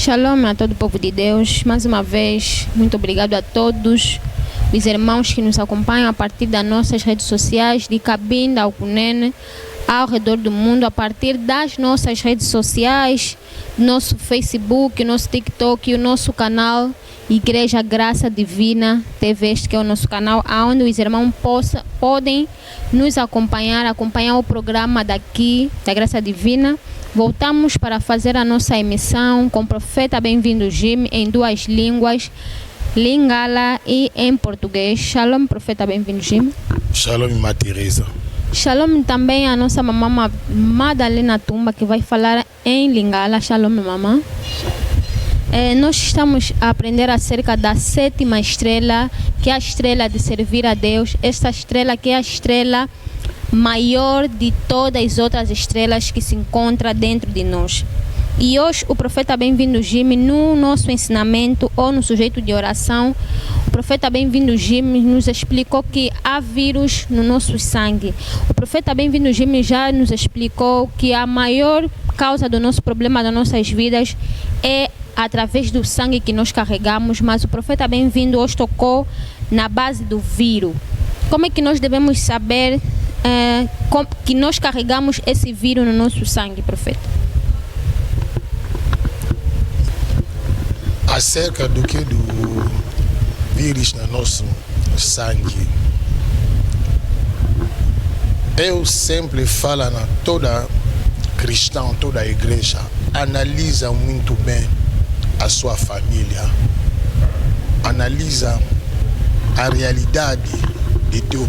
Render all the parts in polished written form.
Shalom a todo o povo de Deus. Mais uma vez, muito obrigado a todos os irmãos que nos acompanham a partir das nossas redes sociais, de Cabinda ao Cunene, ao redor do mundo, a partir das nossas redes sociais, nosso Facebook, nosso TikTok e o nosso canal Igreja Graça Divina TV, este que é o nosso canal, onde os irmãos podem nos acompanhar o programa daqui, da Graça Divina. Voltamos para fazer a nossa emissão com o profeta Bem-vindo Jim em duas línguas, Lingala e em português. Shalom, profeta Bem-vindo Jim. Shalom, irmã Teresa. Shalom também a nossa mamã Madalena Tumba, que vai falar em Lingala. Shalom, mamã. Nós estamos a aprender acerca da sétima estrela, que é a estrela de servir a Deus. Esta estrela que é a estrela maior de todas as outras estrelas que se encontra dentro de nós. E hoje o profeta Bem-vindo Jim, no nosso ensinamento ou no sujeito de oração, o profeta Bem-vindo Jim nos explicou que há vírus no nosso sangue. O profeta Bem-vindo Jim já nos explicou que a maior causa do nosso problema das nossas vidas é através do sangue que nós carregamos, mas o profeta Bem-vindo hoje tocou na base do vírus. Como é que nós devemos saber que nós carregamos esse vírus no nosso sangue, profeta? Acerca do que do vírus no nosso sangue, eu sempre falo a toda cristão, toda igreja, analisa muito bem a sua família, analisa a realidade de teu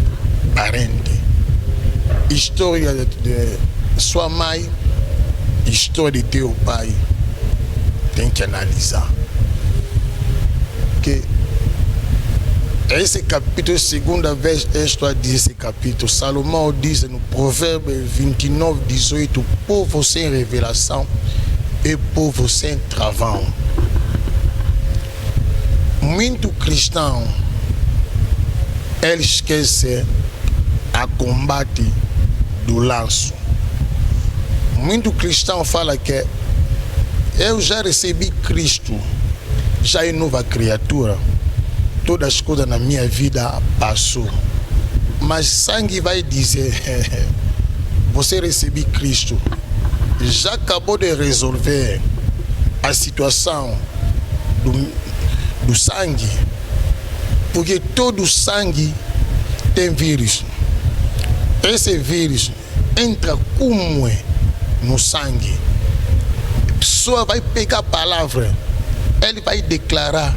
parente, história de sua mãe, história de teu pai, tem que analisar. Que esse capítulo, segunda vez estou a dizer esse capítulo, Salomão diz no Provérbio 29, 18, povo sem revelação e povo sem travão. Muito cristão, ele esquece a combate do laço. Muito cristão fala que eu já recebi Cristo, já é nova criatura, todas as coisas na minha vida passou, mas sangue vai dizer você recebeu Cristo, já acabou de resolver a situação do sangue, porque todo sangue tem vírus. Esse vírus entra como é no sangue. A pessoa vai pegar a palavra, ele vai declarar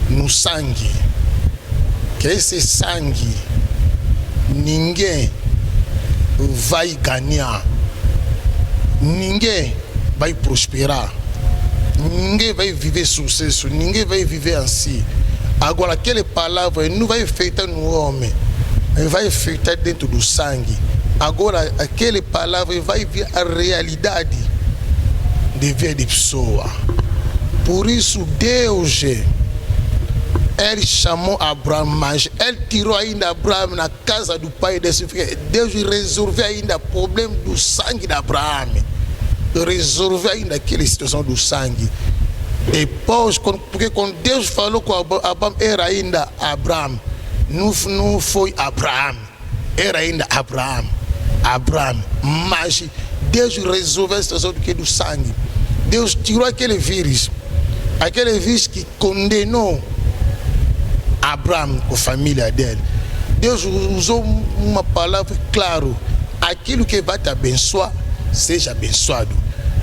no sangue, que esse sangue ninguém vai ganhar, ninguém vai prosperar, ninguém vai viver sucesso, ninguém vai viver assim. Agora aquela palavra não vai feita no homem, vai feita dentro do sangue. Agora aquela palavra vai ver a realidade de vida de pessoa. Por isso Deus, ele chamou Abraão, mas ele tirou ainda Abraão na casa do pai desse filho. Deus resolveu ainda o problema do sangue de Abraão, resolveu ainda aquela situação do sangue. Depois, porque quando Deus falou com Abraão, era ainda Abraão, não foi Abraão, era ainda Abraão, mas Deus resolveu a situação do sangue. Deus tirou aquele vírus que condenou Abraão com a família dele. Deus usou uma palavra clara: aquilo que vai te abençoar, seja abençoado,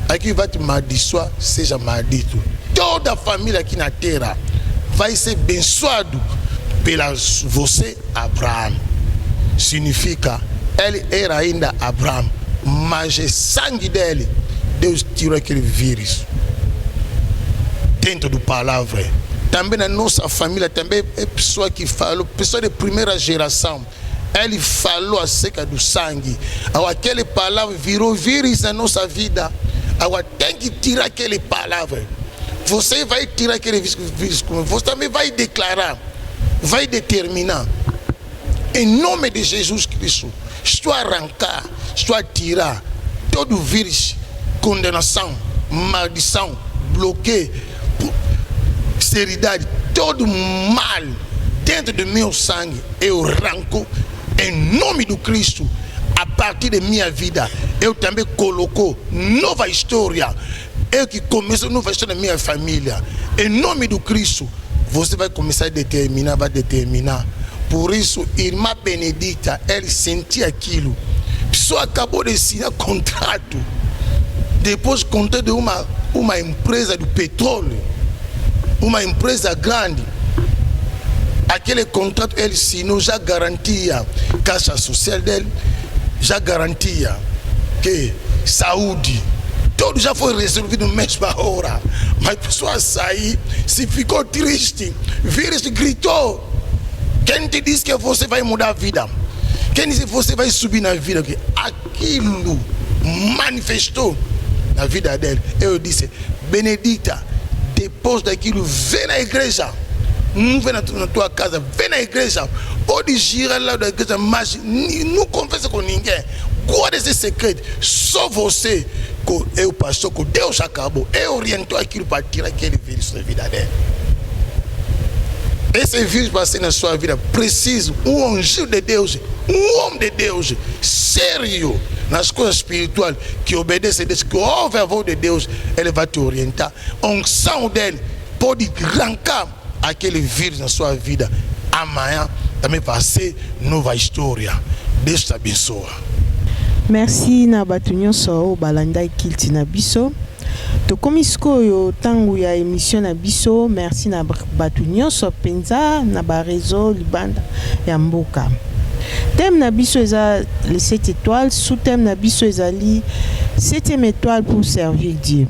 aquilo que vai te amaldiçoar, seja maldito. Toda a família aqui na terra vai ser abençoado pela você, Abraão. Significa, ele era ainda Abraão, mas o sangue dele, Deus tirou aquele vírus dentro da palavra. Também na nossa família, também é pessoa que falou, pessoa de primeira geração, ele falou acerca do sangue. Aquela palavra virou vírus na nossa vida. Agora tem que tirar aquela palavra. Você vai tirar aquele vírus, você também vai declarar, vai determinar. Em nome de Jesus Cristo, estou a arrancar, estou a tirar todo vírus, condenação, maldição, bloquer seriedade, todo mal dentro do meu sangue, eu arranco em nome do Cristo. A partir da minha vida, eu também coloco nova história. Eu que começo nova história da minha família. Em nome do Cristo, você vai começar a determinar, vai determinar. Por isso, irmã Benedita, ela sentia aquilo. A pessoa acabou de assinar contrato. Depois, contrato de uma empresa do petróleo. Uma empresa grande. Aquele contrato, ele assinou, já garantia a caixa social dele. Já garantia que saúde, tudo já foi resolvido na mesma hora. Mas a pessoa saiu, se ficou triste, vírus gritou. Quem te disse que você vai mudar a vida? Quem disse que você vai subir na vida? Aquilo manifestou na vida dele. Eu disse, Benedita, depois daquilo, vem na igreja. Não vem na tua casa, vem na igreja. Pode girar lá da igreja, mas não conversa com ninguém. Guarda esse segredo. Só você, eu pastor, que Deus acabou. Eu orientou aquilo para tirar aquele vírus da vida dele. Esse vírus para ser na sua vida, preciso um anjo de Deus, um homem de Deus, sério, nas coisas espirituais, que obedece a Deus, que ouve a voz de Deus, ele vai te orientar. A unção dele pode arrancar aquele vírus na sua vida. Amanhã também vai ser nova história. Deus te abençoa. Merci na batunyo so balanda kilti na biso. To komisko yo tangu ya émission na biso. Merci na batunyo so penza na ba réseau libanda ya mboka. Thème na biso eza les 7 étoiles, sous-thème na biso ezali 7e étoile pour servir Dieu.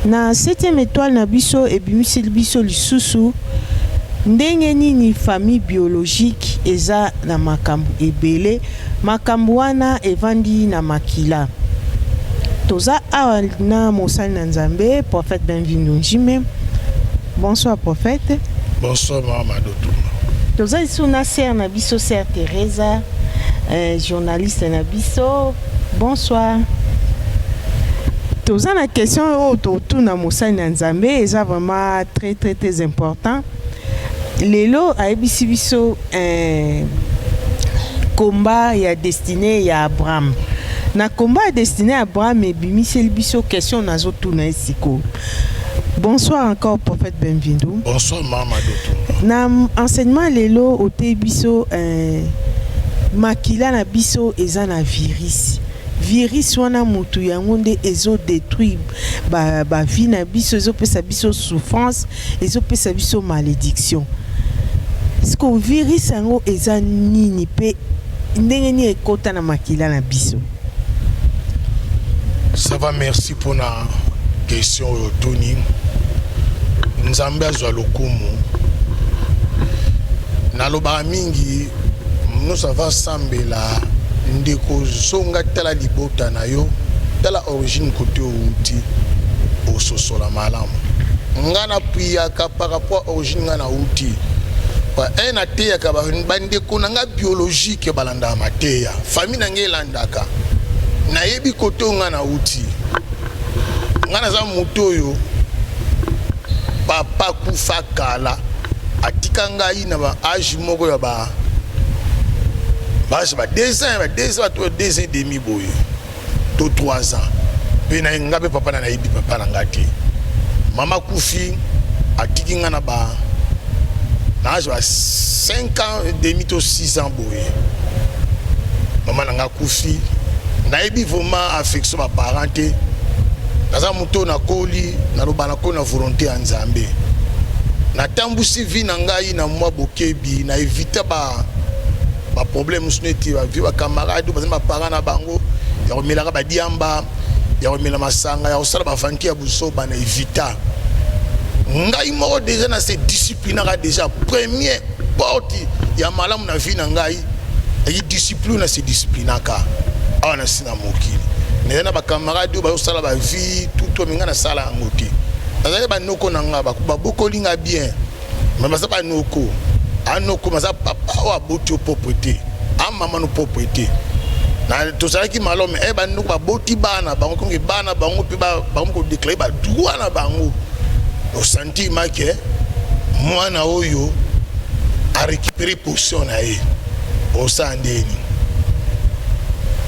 Na 7e étoile na biso ebimisi biso lisusu ndenge nini famille biologique eza na makambo ebele, makambo wana evandi na makila. Toza awa na mosali na Nzambe, prophète Benvindu Njime. Bonsoir prophète. Bonsoir Maman Dotouma. Toza ici na sœur na biso, sœur Teresa, journaliste na biso. Bonsoir. Toza na question autour na mosali na Nzambe, eza vraiment très très très important. Lelo aibisi biso combat ya destiné ya Abraham. Na combat ya destiné ya Abraham ebimisi biso question nazo tuna esiko. Bonsoir encore prophète Benvindu. Bonsoir Maman Dotouma. Na enseignement lelo ote biso makila na biso eza na virus. Virus wana mutu yango nde ezo détruire ba vie na biso, ezo pesa biso souffrance, ezo pesa biso malédiction. Est-ce que virus yango eza nini pe ndenge ni ekota na makila na biso? Ça va, merci pour la question Tony. Nzambe azwa lokumu. Naloba mingi nous avons sambela ndeko zonga tala libota na yo tala origine côté outi au sosola malamu ngana pia ka par rapport origine ngana outi pa ena te ka bandeko nga biologique balanda mateya famille nange landaka na yebi côté ngana outi ngana za mutoyo papa kufa kala atika ngai na ba âge moko ya ba basi ba 2 ans et demi boye to 3 ans pe na ngabe papa na yibi papa na ngati mama kufi atiki nga na ba na âge ba 5 ans et demi to 6 ans boye mama na nga kufi na yibi vraiment affection ba parenté naza muto na koli na lobana ko na volonté ya Nzambe na tambusi vi na ngai na mwa bokebi na éviter ba problème suneti ba vie ba camarade ba parents na bango ya komela ba diamba ya komela masanga ya osala ba fanki ya busoba na éviter ngai moko déjà na se discipline ka déjà premier porte ya malamu na vie na ngai et discipline na se discipline ka awana sina mokili na ba camarade ba osala ba vie tout minga na sala ngoti nazali ba noko na nga ba bokolinga bien mais ça pas noko anoko maza papa wa boto propriété a maman no propriété na tozalaki malome bando ba boti bana bango kongi bana bango pe bango ko déclarer ba droit na bango au sentiment que mwana oyo a récupéré position na ye au sandeni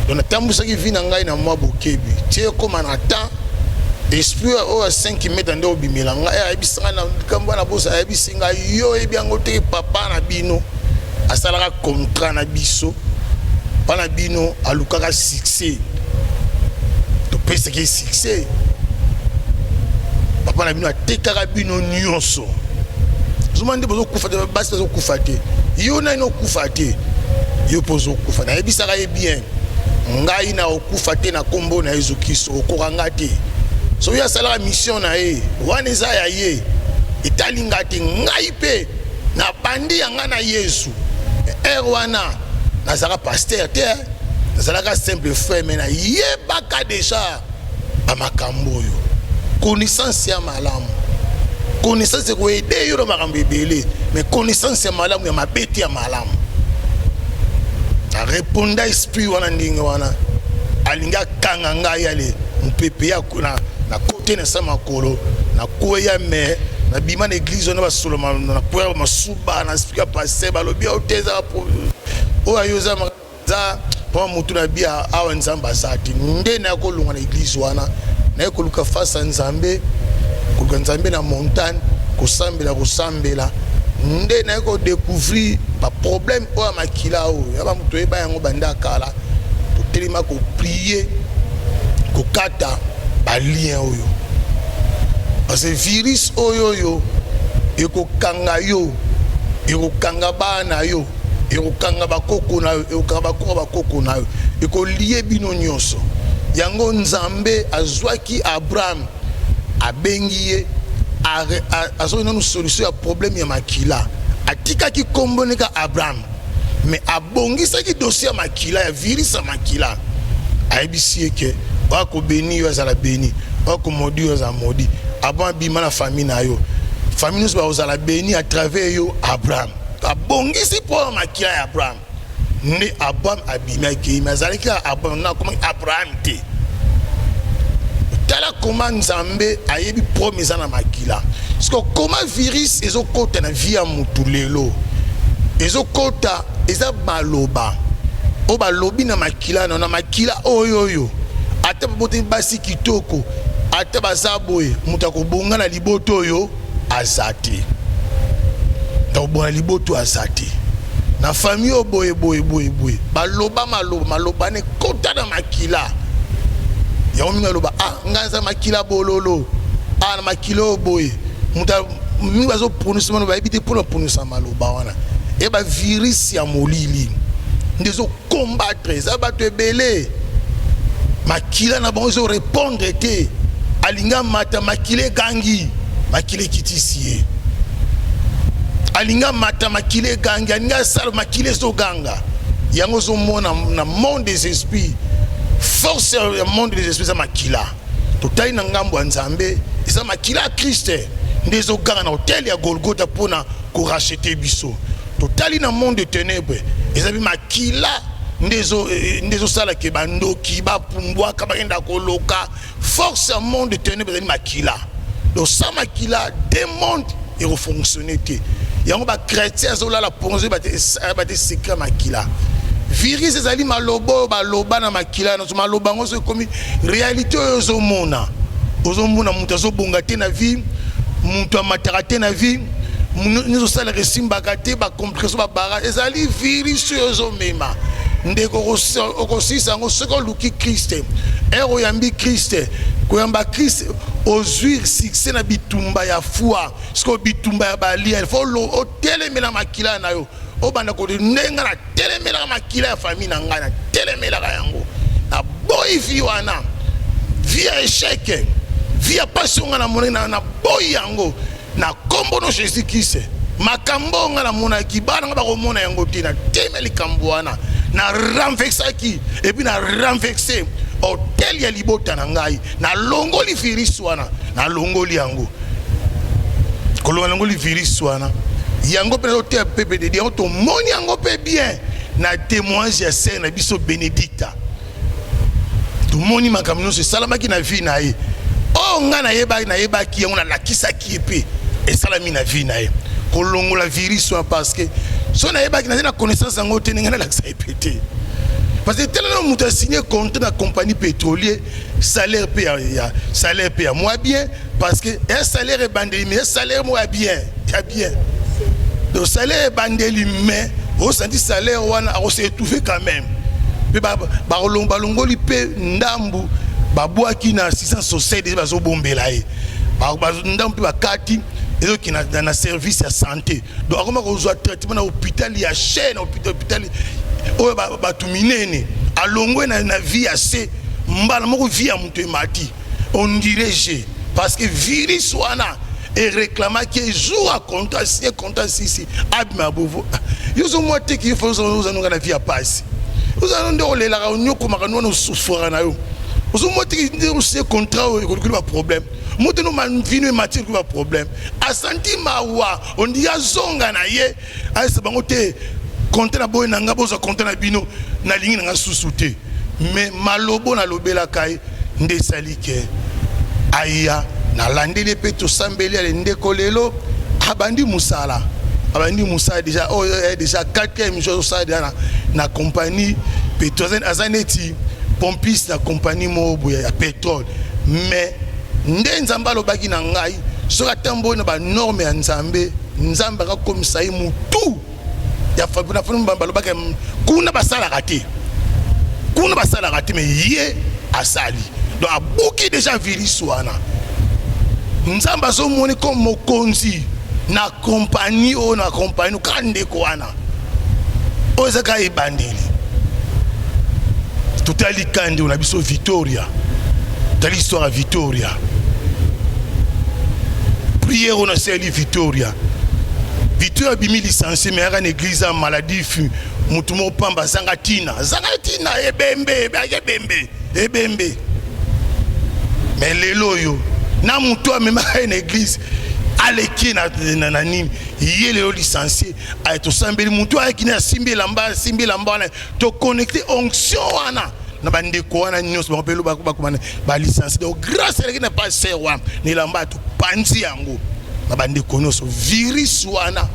donc tambusaki vi na ngai na mwa bokebi tie comme en temps esprit au 5 mètres ndo bimela ngai ayebisanga na kambo na bosa ayebisinga yo ebiango te papa na bino asalaka contrat na biso pana bino alukaka succès to pesa ki succès papa na bino atekaka bino nyonso zumande bozo kufa te basi bozo kufa te yo na ino kufa te yo pozo kufa na yebisaka ye bien ngai na okufa te na kombo na Yesu Kristo okokanga te so ya sala mission na ye wana eza ya ye italinga te ngai pe na bandi yanga na Yesu wana nazala pasteur te nazalaka simple frère mais na yebaka déjà ba makambo yo connaissance ya malamu connaissance ko aider yo makambo ebele mais connaissance ya malamu ya mabeti ya malamu na répondre esprit wana ndinge wana alinga kanga ngai ale mpepe ya kuna na côté na sama kolo na koya me na bima na église na basolo na poera masuba na explica passer balobi oteza o ayoza za pa mutu na bia awa nzamba sati nde na ko lunga na église wana na ko luka fasa nzambe ko nzambe na montagne ko sambela nde na ko découvrir ba problème o makila o ya ba mutu eba yango banda kala to telema ko prier ko kata ba lien oyo parce que virus oyo eko kanga yo eko kanga bana yo eko kanga bakoko na yo eko kanga bakoko na yo eko lié bino nyonso yango nzambe azwaki Abraham abengiye azo na solution ya problème ya makila atikaki komboneka Abraham mais abongisaki dossier ya makila ya virus ya makila ayebisi ke wako beni yo azala beni wako modi yo azala modi avant bima na famille na yo famille nous bazala beni à travers yo Abraham abongisi pour makila ya Abraham ne Abraham abima ke mazalaki Abraham na comme Abraham te tala comment nzambe ayebi promesa na makila parce que comment virus ezokota na vie ya mutu lelo ezokota eza baloba o balobi na makila na makila oyo ata bote basi kitoko ata bazaboye muta kobonga na liboto oyo azati to bona liboto azati na famille oboye boye baloba maloba ne kota na makila ya ominga loba ngaza makila bololo na makilo boye muta mi bazo prononcer mano ba ebite pour prononcer maloba wana e ba virus ya molili ndezo combattre za bato ebele makila na bonzo répondre te alinga mata makile gangi makile kitisiye alinga mata makile gangi alinga sal makile so ganga yango zo mona na monde des esprits force ya monde des esprits za makila totali na ngambo ya nzambe eza makila Christ ndezo ganga na hotel ya Golgotha pona ko racheter biso totali na monde de ténèbres eza bi makila ndezo sala ke bandoki ba pumbwa ka bagenda koloka force ya monde de ténèbres eza makila donc ça makila démonde et refonctionner te yango ba chrétien zola la ponze ba te secret makila virus ezali malobo baloba na makila na maloba ngo so komi réalité ozo mona mutu azobonga te na vie mutu amataka te na vie nous sala resimbaka te ba complication ba bara ezali virus ozo mema ndeko okosisa ngo soko luki Christ ero yambi Christ koyamba Christ ozuir succès na bitumba ya foi siko bitumba ya balia il faut lo telemela makila na yo obanda ko nenga na telemela makila ya famille na ngana telemela yango na boy vi wana via échec via passion na monena na boy yango na kombo no Jésus Christ makambo ngana mona kibana ngaba ko mona yango tina temeli kambuana na renversaki et puis na renverser hotel ya libota na ngai na longoli virus wana na longoli yango kolonga longoli virus wana yango pe hotel pepe de yango to moni yango pe bien na témoignage ya saint na biso Bénédicta Tout le monde m'a comme nous c'est salama qui na vie na ye. Oh nga na yeba ki on a la kisa ki épée et salami na vie na ye. Kolongo la virus parce que son na yeba ki na connaissance en ngote nga na la kisa épée. Parce que tellement nous a signé contrat la compagnie pétrolière salaire paye à moi bien parce que un salaire est bandé mais un salaire moi bien bien. Le salaire est bandé mais au senti salaire on s'est étouffé quand même. Balongo li pe ndambu babwa ki na 600 société bazo bombela e ndambu pe bakati ezo ki na service ya santé donc akoma ko zo traitement na hôpital ya chaîne hôpital o batu minene alongwe na vie assez mbala moko vie ya muto emati on dirait parce que virus wana et réclama que jour à contrat si abima bovo yozo moite ki faut nous na vie à passe. Vous allez dire les la réunion comme nous souffrons na yo. Vous montrez que c'est contrat il y a problème. Montrez nous vino matière il y a problème. A senti mawa on dit azonga na ye a se bangote contrat boy na ngabo za contrat na bino na lingi na susute. Mais malobo na lobela kai nde salike aya na landele pe to sambeli ale ndeko lelo abandi musala. Abandi Moussa déjà déjà 4e jour ça na compagnie pétrolière azaneti pompiste na compagnie mobo ya pétrole mais nzamba lo baki na ngai so katambo na ba norme ya nzamba ka komisa mutu ya fabuna fabuna ba lo baki kuna basala raté mais yé asali donc abuki déjà virus wana nzamba so moni comme mokonzi na compagnie kande koana ozaka ibandeli tutali kande on a biso Victoria dans l'histoire à Victoria prière on a servi Victoria bimi licencié mais à l'église en maladie fut mutumo pamba zangatina ebembe mais lelo yo na mutu même à l'église aleki na nini yele yo licencié a to sambeli mutu aki na simbi lamba to connecter onction wana na bande ko wana nyos ba pelo ba ba licencié donc grâce à qui na pas serwa ni lamba to panzi yango na bande ko nyos virus wana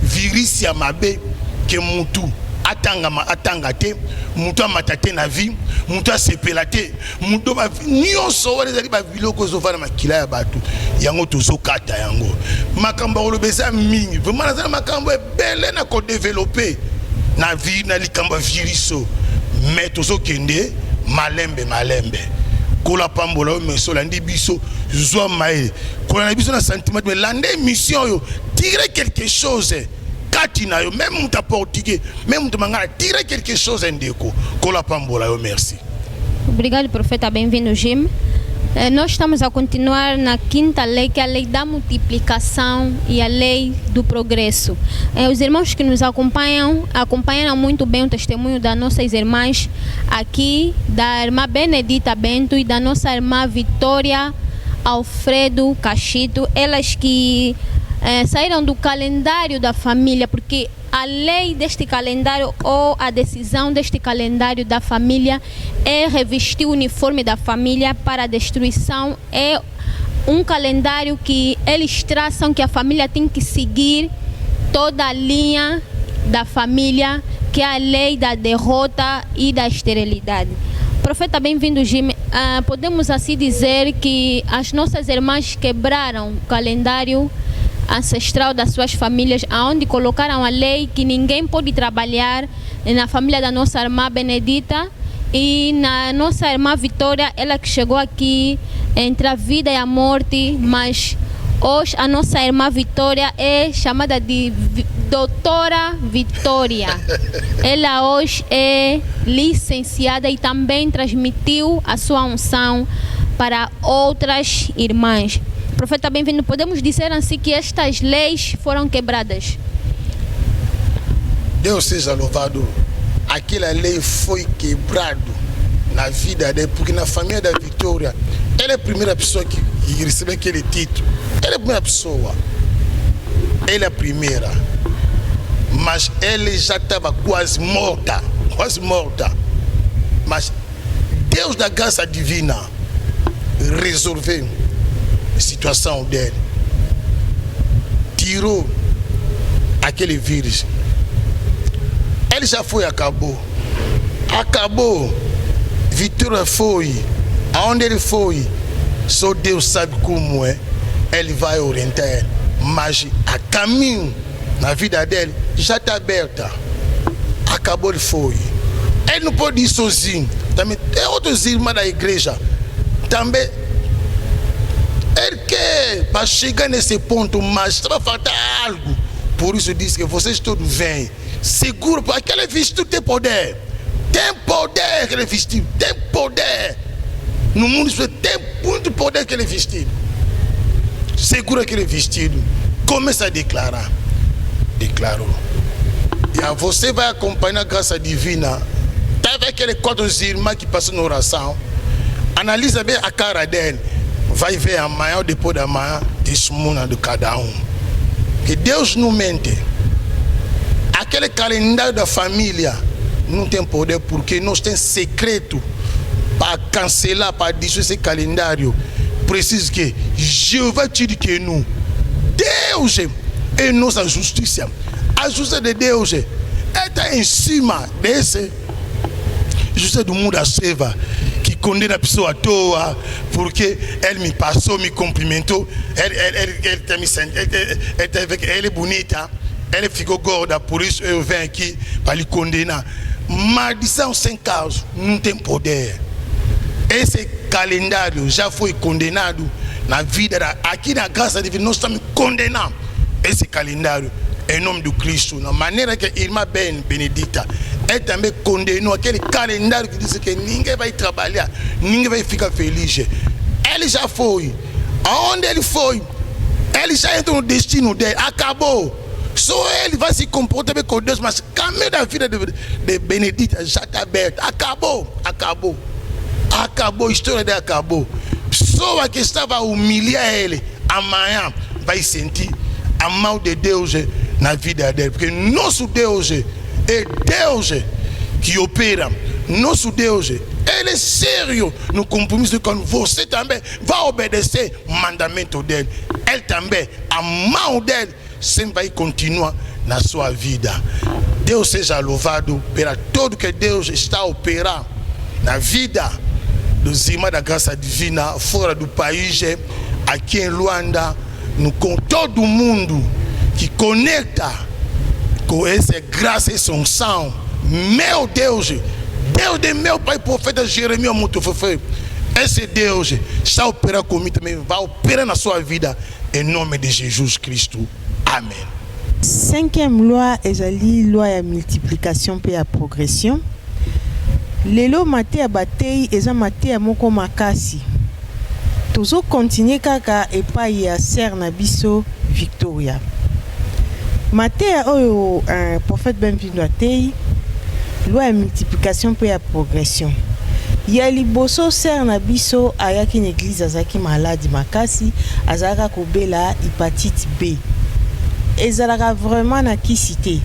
virus ya mabe ke mutu atanga te mutu amatate na vie mutu asepela te mutu ba nyonso wale zali ba biloko zo fana makila ya batu yango tozokata yango makambo olobeza mingi vraiment na makambo ebele na ko développer na vie na likambo viriso mais tozokende malembe kola pambola meso landi biso zwa mai kola na biso na sentiment mais lande mission yo tirer quelque chose katina yo même muta portugais même muta mangala tirer quelque chose ndeko kola pambola yo merci. Obrigado, profeta, bem-vindo Jim. Nós estamos a continuar na quinta lei, que é a lei da multiplicação e a lei do progresso. Os irmãos que nos acompanharam muito bem o testemunho das nossas irmãs aqui, da irmã Benedita Bento e da nossa irmã Vitória Alfredo Cachito, elas que saíram do calendário da família, porque a lei deste calendário ou a decisão deste calendário da família é revestir o uniforme da família para a destruição. É um calendário que eles traçam que a família tem que seguir toda a linha da família, que é a lei da derrota e da esterilidade. Profeta, bem-vindo, Jim. Podemos assim dizer que as nossas irmãs quebraram o calendário ancestral das suas famílias, aonde colocaram a lei que ninguém pode trabalhar na família da nossa irmã Benedita e na nossa irmã Vitória, ela que chegou aqui entre a vida e a morte, mas hoje a nossa irmã Vitória é chamada de Doutora Vitória. Ela hoje é licenciada e também transmitiu a sua unção para outras irmãs. Profeta, bem-vindo. Podemos dizer assim que estas leis foram quebradas? Deus seja louvado. Aquela lei foi quebrada na vida dele, porque na família da Vitória, ela é a primeira pessoa que recebeu aquele título. Ela é a primeira pessoa. Ela é a primeira. Mas ela já estava quase morta. Mas Deus da graça divina resolveu a situação dele. Tirou aquele vírus. Ele já foi, acabou. Acabou. Vitória foi. Aonde ele foi, só Deus sabe como é. Ele vai orientar ele. Mas a caminho na vida dele já está aberta. Acabou, ele foi. Ele não pode ir sozinho. Também tem outros irmãos da igreja. Também ele quer para chegar nesse ponto, mas vai faltar algo. Por isso disse que vocês todos vêm. Seguro, porque aquele vestido tem poder. Tem poder aquele vestido. Tem poder. No mundo tem muito poder aquele vestido. Segura aquele vestido. Começa a declarar. Declarou. E você vai acompanhar a graça divina. Teve aquele 4 irmãos que passou na oração. Analisa bem a cara dele. Vai ver amanhã ou depois da manhã. Testemunha de cada um. Que Deus não mente. Aquele calendário da família não tem poder, porque nós temos secreto para cancelar, para destruir esse calendário. Preciso que Jeová tire que não. Deus é nossa justiça. A justiça de Deus está em cima desse. Justiça do mundo da seva, que condena a pessoa à toa, porque ele me passou, me cumprimentou, ele é bonita, ele ficou gorda, por isso eu venho aqui para lhe condenar. Maldição sem causa não tem poder. Esse calendário já foi condenado na vida aqui na graça divina. Nós estamos condenando esse calendário em nome do Cristo, na maneira que a irmã Benedita ele também condenou aquele calendário que diz que ninguém vai trabalhar, ninguém vai ficar feliz. Ele já foi. Aonde ele foi, ele já entrou no destino dele. Acabou. Só ele vai se comportar bem com Deus, mas o caminho da vida de Benedita já está aberto. Acabou. Acabou. Acabou. A história dele acabou. Pessoa que estava a humilhar ele, amanhã vai sentir a mão de Deus na vida dele. Porque nosso Deus é Deus que opera. Nosso Deus, ele é sério no compromisso quando você também vai obedecer o mandamento dele. Ele também, a mão dele sempre vai continuar na sua vida. Deus seja louvado pela tudo que Deus está a operar na vida dos irmãos da graça divina fora do país, aqui em Luanda, com todo mundo que conecta com essa graça e unção. Meu Deus, Deus de meu pai profeta Jeremias Mutufefe, esse Deus está operando comigo também, vai operar na sua vida em nome de Jesus Cristo. Amen. 5e loi ezali loi ya multiplication pe ya progression. Lelo mate ya batei eza mate ya moko makasi. Tozo continuer kaka epai ya sœur na biso Victoria. Matéa oyo prophète Benvindo atei loi ya multiplication pe ya progression. Ya liboso sœur na biso ayaki na église azaki maladi makasi, azalaka kobela hépatite B. Ezalaka vraiment na kisi te.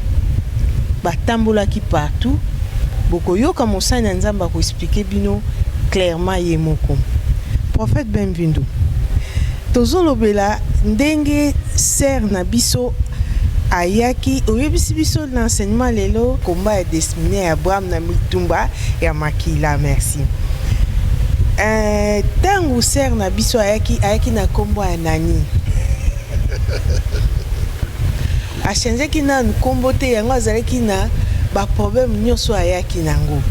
Batambolaki partout. Bokoyoka mosali na Nzambe akoexplike bino clairement ye moko. Prophète Benvindo, tozolobela ndenge sœur na biso ayaki oyebisi biso l'enseignement lelo komba ya destiné ya Abraham na mitumba ya makila. Merci. Tangu sœur na biso ayaki na kombo ya nani? Achanzaki na nkombo te yango azalaki na ba problème nyonso ayaki nango.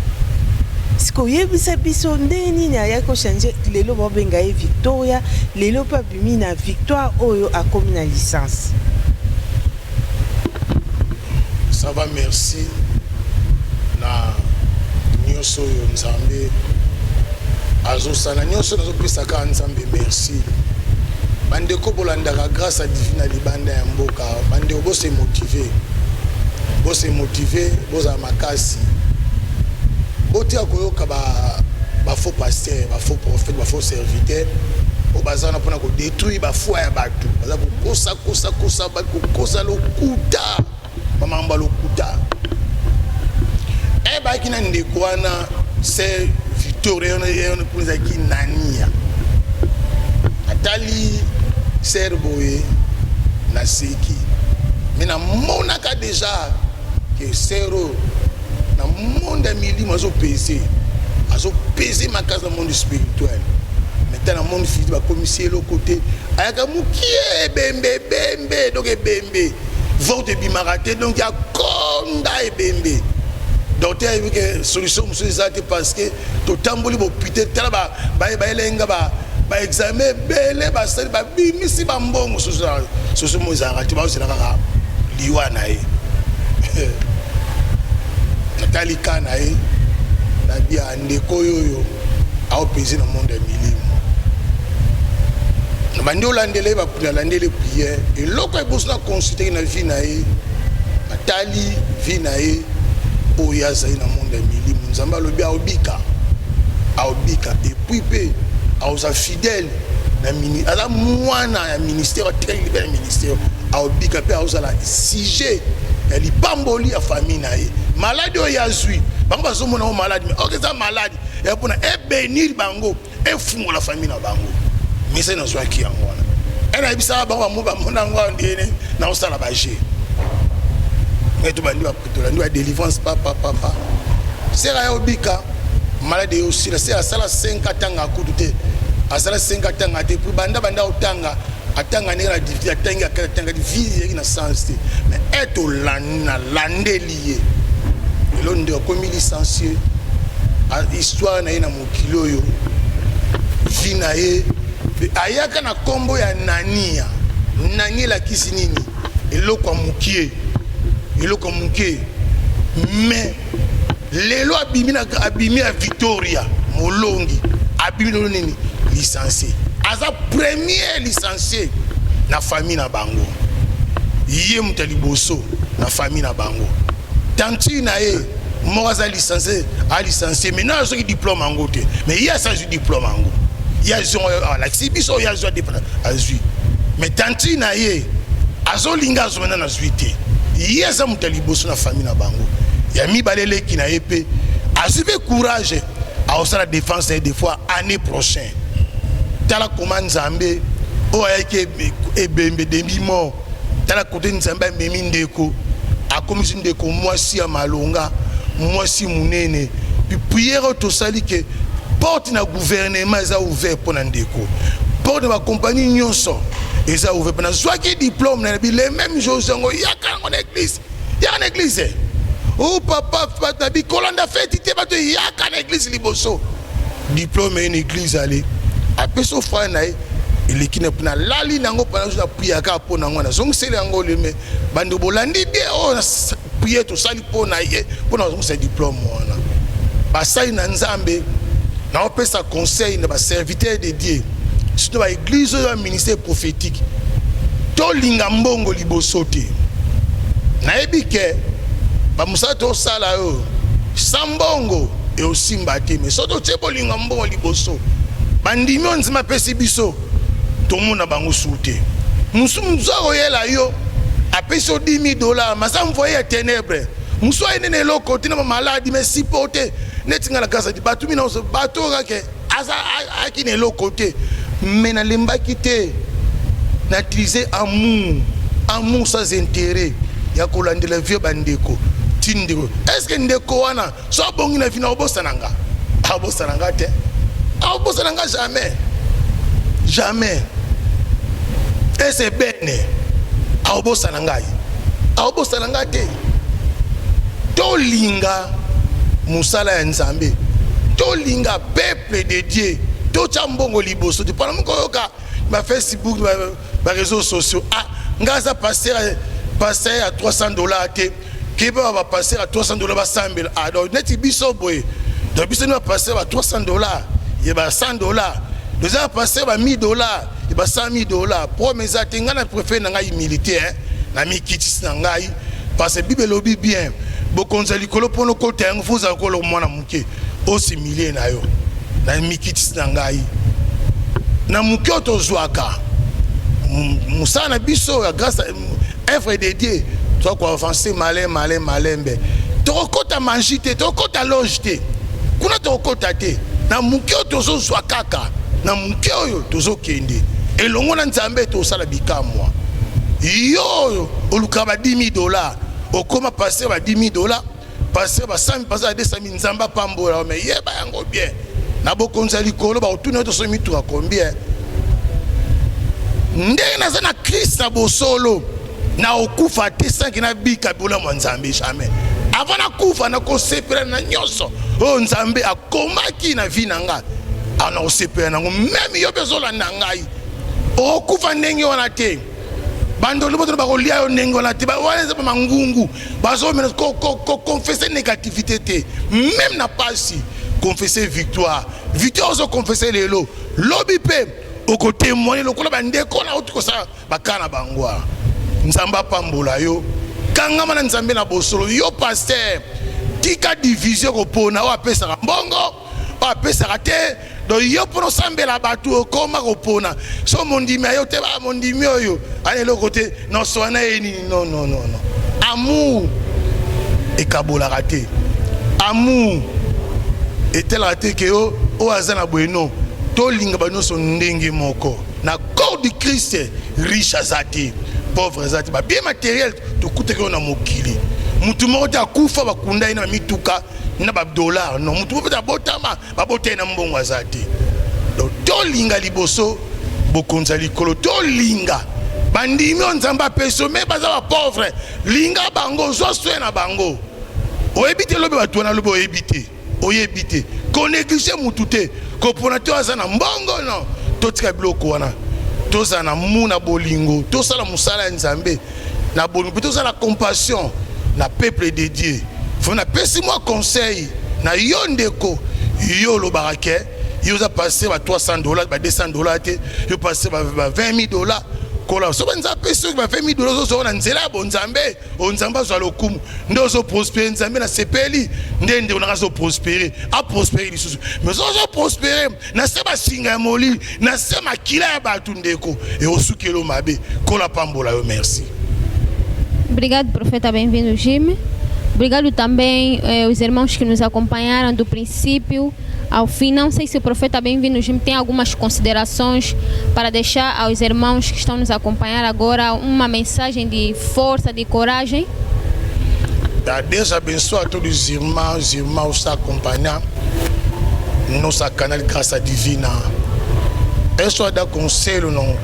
Siko yebisa biso ndenge nini ayaki kochange lelo babenga ye Victoria, lelo pa bimi na Victoire oyo akomi na licence. Ça va, merci. Na nyonso yo Nzambe azosana nyonso nazopesaka Nzambe merci. Bandeko bolandaka grâce divine libanda ya mboka. Bandeko bose motivé. Bose motivé, boza makasi. Botia koyoka ba faux pasteur, ba faux prophète, ba faux serviteur. O bazana pona ko détruire ba foi ya bato. Baza kosa ba kosa lokuta. Mama lokuta. Eba kina ndeko wana c'est Victoria on kuza ki nania atali serboe na seki mais na monaka déjà que zéro na monde milima azo peser ma case dans le monde spirituel maintenant dans le monde physique va commisser le côté ayaka mukie bembe donc bembe vote bimaraté donc il y a konda et bembe docteur a vu que solution monsieur Zaki parce que to tamboli bo pité tala ba elenga ba examen belé ba sali ba bimisi ba mbongo soso mozanga ti ba osela kaka liwa na ye natali kana ye na bia ndeko yoyo a opéser dans le monde des millimètres na bandi olandele ba pour landele prière et loko e bosna consulter na vie na ye natali vie na ye oya za na monde des millimètres nzamba lobi a obika et puis pe a osa fidèle na mini ala mwana ya ministère très libéré ministère a obika pe a osa la sujet elle y bamboli a famille na ye malade oya zui bango bazomona o malade mais ok ça malade et pour e bénir bango e fungo la famille na bango mais c'est na zwa ki angona et na bisa bango mo ba mona ngwa ndene na osala ba je mais to bandi ba kutola ndi ba délivrance papa c'est ra obika malade aussi la c'est à sala 5 tanga kutute à sala 5 tanga te pour banda otanga atanga ne la difficulté atanga vie na sens mais être landelié l'onde comme licencié à histoire na ina mokilo yo vie na ye ayaka na kombo ya nania la kisi nini eloko mukie mais lelo abimi à Victoria molongi abimi lo nini licencié aza premier licencié na famille na bango yé mutali boso na famille na bango tanti na ye mo aza licencié maintenant azo ki diplôme en gote mais il a sans diplôme en go il a zo la sibiso il a zo diplôme azui mais tanti na ye azo linga zo na zuité il a za mutali boso na famille na bango ya mi balele ki na épée azube courage a osa la défense des fois année prochaine tala comment Nzambe o ayeke ebembe demi-mort tala côté Nzambe memi ndeko akomisi ndeko mwasi ya malonga mwasi munene puis prière to sali que porte na gouvernement eza ouvert pour na ndeko porte na compagnie nyonso eza ouvert pour na zwaki diplôme na les mêmes choses ngo yaka en église oh papa tabi kolanda fête te bato yaka na église liboso diplôme une église aller après so fa na eleki na lali nango pana so prier ka po nango na zong sele yango le me bando bolandi bien o prier to sali po na ye po na zong se diplôme wana basai na Nzambe na opesa conseil na ba serviteur de Dieu surtout ba église ou ministère prophétique to linga mbongo liboso te na ebike ba musato sala yo sambongo e osimba te mais soto tebo linga mbongo liboso bandimi onzima pesi biso tomona bango soute musu oyela yo apesi $10,000 masa mvoye ya ténèbres musu ayene lo côté na malade mais sipote netinga la casa di batumi na so bato kake asa akine lo côté mais na lembaki te na utiliser amour sans intérêt ya kolandela vieux bandeko tindeko est-ce que ndeko wana so bongi na vina obosananga te abosananga jamais et c'est bene abosananga te tolinga musala ya Nzambe tolinga peuple de Dieu to chambongo liboso te pana mukoyoka ba Facebook ba réseaux sociaux ngaza passer à $300 te kiba va passer à $300 ba 100,000 donc neti biso boy donc biso va passer à $300 il va $100 nous avons passé à $1,000 il va $100,000 pour mes attenants na préfet na ngai militaire na mi kitis na ngai parce que bible lobi bien bokonza likolo pono côté ngo fuza ko lo mwana muke aussi millier na yo na mi kitis na ngai na muke otozwaka musana biso grâce à œuvre de Dieu toi quoi avancer malembe to kota manjite to kota logite kuna to kota te na muke oyo tozozwa kaka na muke oyo tozokende elongo na nzambe tosala bikamwa yo oluka ba $10,000 okoma passer ba $10,000 passer ba 100 passer 200 nzamba pambola mais yeba yango bien na bokonza likolo ba otuna to so mituka combien ndenge naza na Christ na bosolo na okufa te sanki na bika bola mwa nzambe jamais avant na kufa na kosepela na nyonso o nzambe akomaki na vie na nga ana osepela nango même yo bezola na ngai okufa ndenge wana te bando liboto bakolia yo ndenge wana te bawaneza ba mangungu bazomena ko confesser négativité te même na pasi confesser victoire ozo confesser lelo lobi pe oko témoigner lokola bandeko na otuko sa bakana bangwa nzamba pambola yo kangama na nzambe na bosolo yo pasteur tika division ko pona o apesa mbongo o apesa te do yo pono sambela batu okoma ko pona so mondimi yo te ba mondimi yo ale le côté non soana eni non amour et kabola raté amour et tel raté que o azana bueno to linga bano so ndenge moko na corps du Christ riche azati pauvre azati ba bien matériel to kuteke na mokili mutu moko ta kufa bakunda ina mituka na ba dollar non mutu moko ta botama ba botena mbongo azati to linga liboso bokonza likolo to linga bandimi onzamba peso me baza ba pauvre linga bango zo swena bango oyebite lobe batu na lobe oyebite ko négliger mutu te ko pona to azana mbongo non to tika biloko wana to zana muna bolingo to sala musala nzambe na bolingo to sala compassion na peuple de Dieu faut na pesi moi conseil na yo ndeko yo lo barake yo za passer ba $300 ba $200 te yo passer ba $20,000 kola so banza pesi ba $20,000 zo na nzela bo nzambe onzamba zo lokumu ndozo prospérer nzambe na sepeli ndende on zo prospérer a prospérer lisusu mais zo prospérer na seba singa moli na sema kila ya batu ndeko e osukelo mabe kola pambola yo merci. Obrigado, profeta, bem-vindo, Jimmy. Obrigado também os irmãos que nos acompanharam do princípio ao fim. Não sei se o profeta bem-vindo, Jimmy, tem algumas considerações para deixar aos irmãos que estão nos acompanhar agora, uma mensagem de força, de coragem. Deus abençoe a todos os irmãos que acompanham nosso canal Graça Divina. Eu só dou conselho no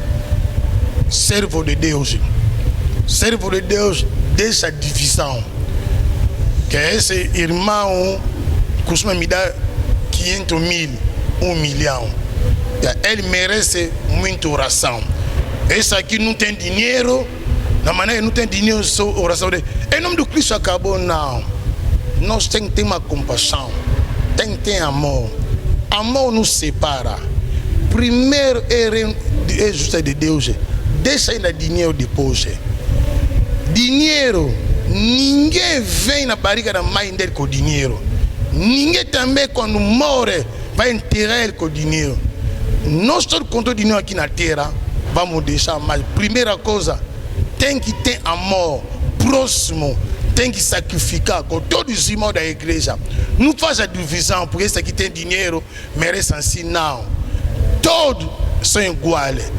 servo de Deus. Servo de Deus deixa divisão. Que esse irmão costuma me dar 500,000, 1 milhão. Ele merece muita oração. Esse aqui não tem dinheiro, na maneira não tem dinheiro, só oração dele. Em nome do Cristo acabou, não. Nós temos que ter uma compaixão, tem que ter amor. Amor nos separa. Primeiro é justiça de Deus. Deixa ainda dinheiro depois. Dinheiro, ninguém vem na barriga da mãe dele com dinheiro. Ninguém também, quando morre, vai enterrar ele com dinheiro. Nós todos com todo dinheiro aqui na terra, vamos deixar, mas primeira coisa, tem que ter amor próximo, tem que sacrificar com todos os irmãos da igreja. Não faz a divisão, porque esse aqui tem dinheiro, merece assim, não. Todos são iguais.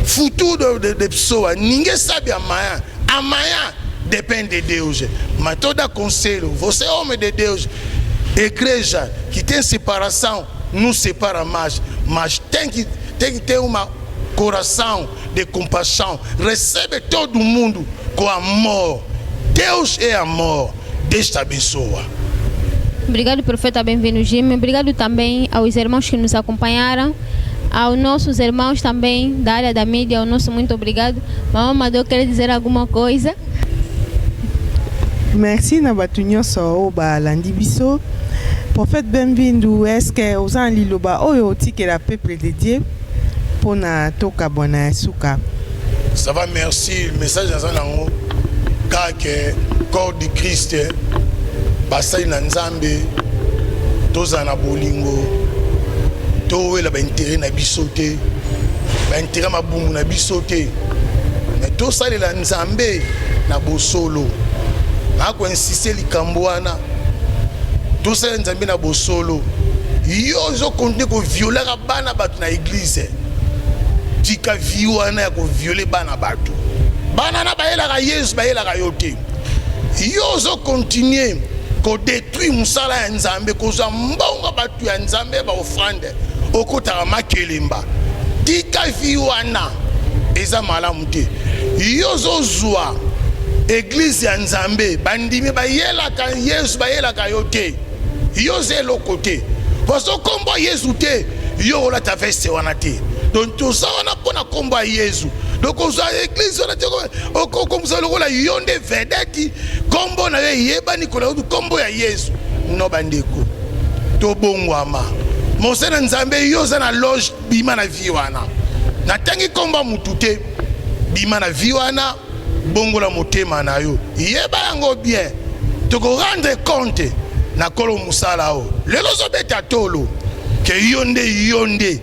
Futuro de pessoa, ninguém sabe amanhã. Amanhã depende de Deus. Mas todo aconselho, você é homem de Deus, igreja que tem separação, não separa mais. Mas tem que ter um coração de compaixão. Recebe todo mundo com amor. Deus é amor. Deus te abençoa. Obrigado, profeta, bem-vindo, Jimmy. Obrigado também aos irmãos que nos acompanharam. Aos nossos irmãos também da área da mídia, ao nosso muito obrigado. Mamãe Amadeu quer dizer alguma coisa? Merci na batunyo so ba landi biso. Prophète bem-vindo. Est-ce que aux en liloba oyo tike la peuple de Dieu pour na toka bona suka. Ça va, merci. Le message dans un car que corps du Christ basai na nzambe tozana bolingo to la ba intérêt na bisoté ba intérêt mabumu na bisoté mais to sale la nzambe na bosolo ako insister likambo wana to sale nzambe na bosolo yo zo continue ko violer bana batu na église tika viwana ya ko violer bana batu bana na bayela ka Yesu bayela ka yote yo zo continue ko détruire musala ya Nzambe ko za mbonga batu ya Nzambe ba offrande okota makelemba tika viwana eza malamu te yo zo zwa église ya Nzambe bandimi bayela ka Yesu bayela ka yote yo zelo côté parce que kombo Yesu te yo la ta veste wana te donc tout ça on a pona kombo Yesu donc on a église on a te comme ça le la yonde vedeti kombo na yeba nikola kombo ya Yesu no bandeko to bongwama mosena Nzambe yo za na loge bima na vie wana na tangi kombo mutu te bima na vie wana bongola motema na yo yeba yango bien to ko rendre compte na kolo musala o lelo zo beta tolo ke yonde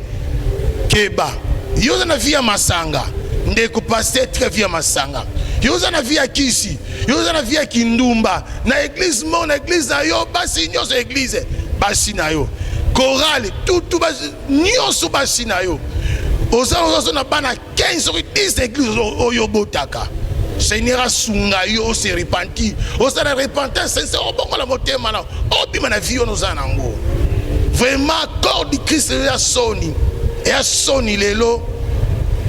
keba yoza na via masanga ndeko pasteur très via masanga yoza na via kisi yoza na via kindumba na église mon église na yo basi nyoso église basi na yo chorale tout basi nyoso basi na yo oza na bana 15 sur 10 église oyo botaka Seigneur sunga yo se repenti o sa repentance sincère o bongo la motema na o bima na vie nos anango vraiment corps du Christ ya soni lelo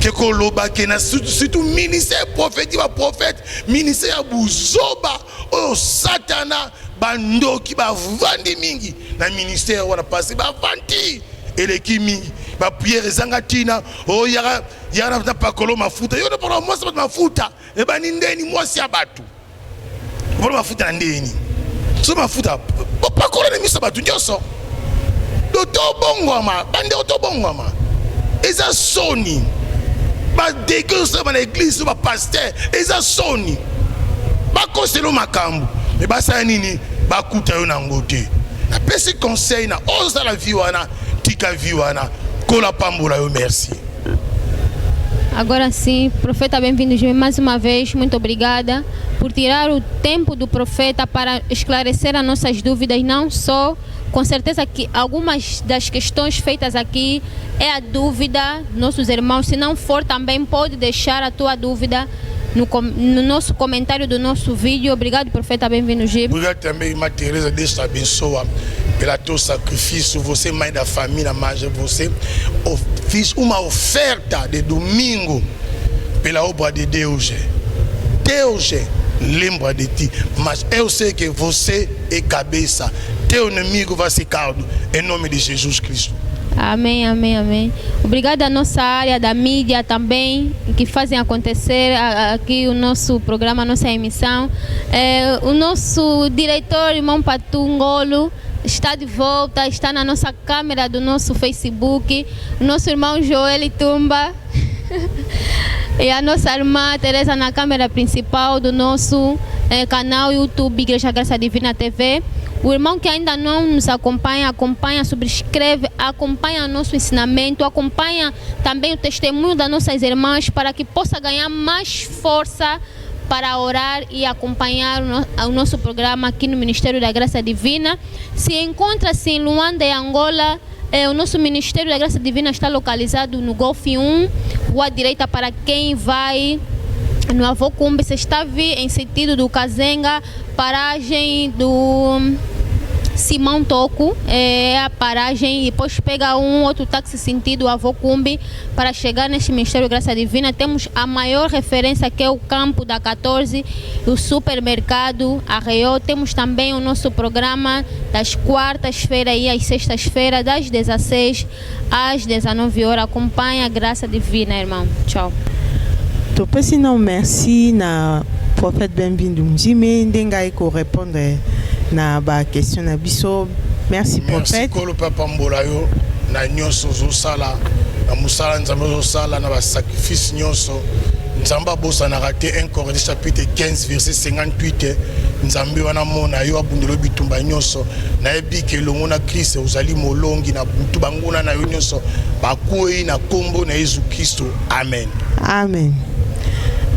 ke koloba ke na surtout ministère prophétique ba prophète ministère buzoba o satana bandoki ba vandi mingi na ministère wana passer ba vanti eleki mingi ba prière zangatina o yara na pakolo mafuta yo na moi ça mafuta e ba ndeni mwasi abatu bo mafuta ndeni so mafuta pakolo na misa batu nyoso do to bongoma bande to bongoma eza soni ba dégueulasse ba l'église ba pasteur eza soni ba koselo makambu e ba sa nini ba kuta yo na ngote na pesi conseil na oza la vie wana tika vie wana kola pambola yo merci. Agora sim, profeta, bem-vindo mais uma vez, muito obrigada por tirar o tempo do profeta para esclarecer as nossas dúvidas, não só, com certeza que algumas das questões feitas aqui é a dúvida dos nossos irmãos, se não for também pode deixar a tua dúvida no nosso comentário do nosso vídeo. Obrigado, profeta, bem-vindo, Gibe. Obrigado também, irmã Teresa, Deus te abençoa pelo teu sacrifício, você mãe da família, mas você fiz uma oferta de domingo pela obra de Deus. Deus lembra de ti, mas eu sei que você é cabeça, teu inimigo vai ser caldo, em nome de Jesus Cristo. Amém, amém, amém. Obrigada à nossa área da mídia também, que fazem acontecer aqui o nosso programa, a nossa emissão. O nosso diretor, irmão Patungolo, está de volta, está na nossa câmera do nosso Facebook. O nosso irmão Joel Tumba e a nossa irmã Teresa na câmera principal do nosso canal YouTube Igreja Graça Divina TV. O irmão que ainda não nos acompanha, subscreve, acompanha nosso ensinamento, acompanha também o testemunho das nossas irmãs para que possa ganhar mais força para orar e acompanhar o nosso programa aqui no Ministério da Graça Divina. Se encontra-se em Luanda e Angola, o nosso Ministério da Graça Divina está localizado no Golfe 1, rua direita para quem vai no Avocumbe. Se está vir em sentido do Kazenga, paragem do Simão Toco, é a paragem, e depois pega um outro táxi sentido Avocumbe para chegar neste Ministério Graça Divina. Temos a maior referência, que é o campo da 14, o supermercado Arreio. Temos também o nosso programa das quartas-feiras e às sextas-feiras, das 16 às 19 horas. Acompanha a Graça Divina, irmão. Tchau. Tô pensando, merci na prophète bem-vindo Njime ndengai ko répondre na ba question na biso. Merci prophète. Merci kolo papa mbola yo na nyonso zo sala na musala nzambe zo sala na ba sacrifice nyonso nzamba bosa na raté 1 Corinthiens chapitre 15 verset 58 nzambe wana mona yo abundelo bitumba nyonso na ebike longo na Christ ozali molongi na butu banguna na yo nyonso bakoi na kombo na Yesu Kristo. Amen. Amen.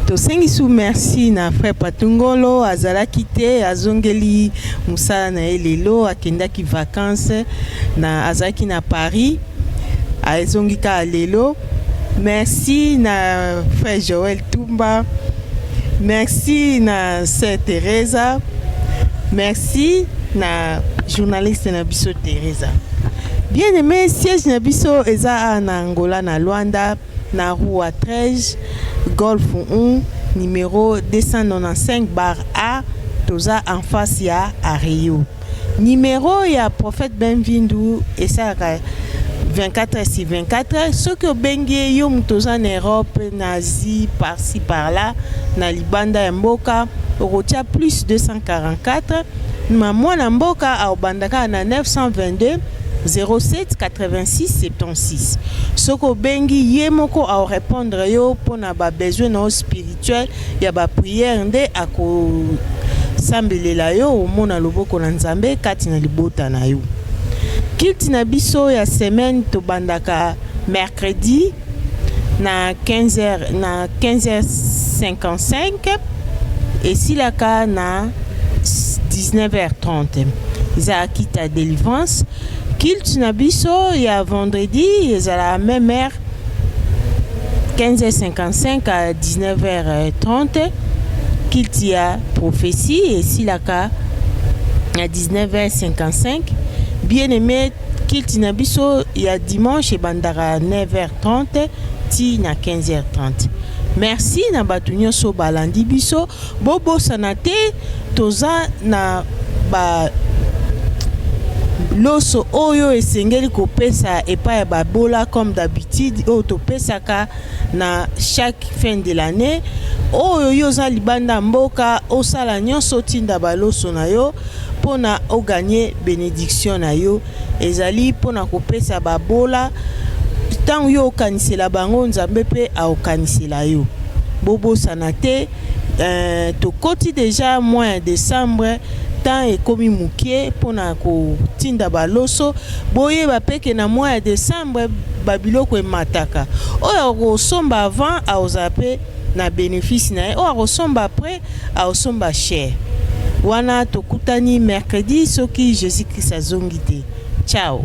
tosengi su merci na frère Patungolo azalaki te azongeli musala na ye lelo akendaki vacances na azalaki na Paris azongi ka lelo. Merci na frère Joël Tumba, merci na sœur Teresa, merci na journaliste na biso Teresa. Bien aimé, siège na biso eza na Angola na Luanda na rue 13 Golf 1 numéro 295/A toza en face ya Areyo. Numéro ya prophète Benvindu esaka 24/24. Ce que bengi yo mutoza en Europe, na Asie, par-ci par-là, na libanda ya mboka, rotia plus 244. Ma mwana mboka a obandaka na 922 07 86 76. Ce que bengi ye moko a répondre yo pona ba besoin no spirituel ya ba prière nde ako sambelela yo omona loboko na Nzambe kati na libota na yo. Kilt na biso ya semaine to bandaka mercredi na 15h55 et silaka na 19h30. Isa kita délivrance. Kilt na biso ya vendredi ezala même heure 15h55 à 19h30. Kilt ya prophétie et silaka à 19h55. Bien aimé, Kilt na biso ya dimanche bandara 9h30 ti na 15h30. Merci na batu nyonso balandi biso bobo sanate toza na ba loso oyo esengeli kopesa epa ya babola comme d'habitude oyo topesaka na chaque fin de l'année. Oyo yo za libanda mboka osala nyonso tinda baloso na yo pona o gagner bénédiction na yo ezali pona kopesa babola tant yo okanisela bango Nzambe pe a okanisela yo bobo sanate. To koti déjà mois de décembre tant ekomi mukie pona ko tinda baloso boye bapeke na mois de décembre babiloko emataka oyo kosomba avant a ozape na bénéfice na oyo kosomba après a osomba cher. Wana tokutani mercredi soki Jésus Christ azongi te. Ciao.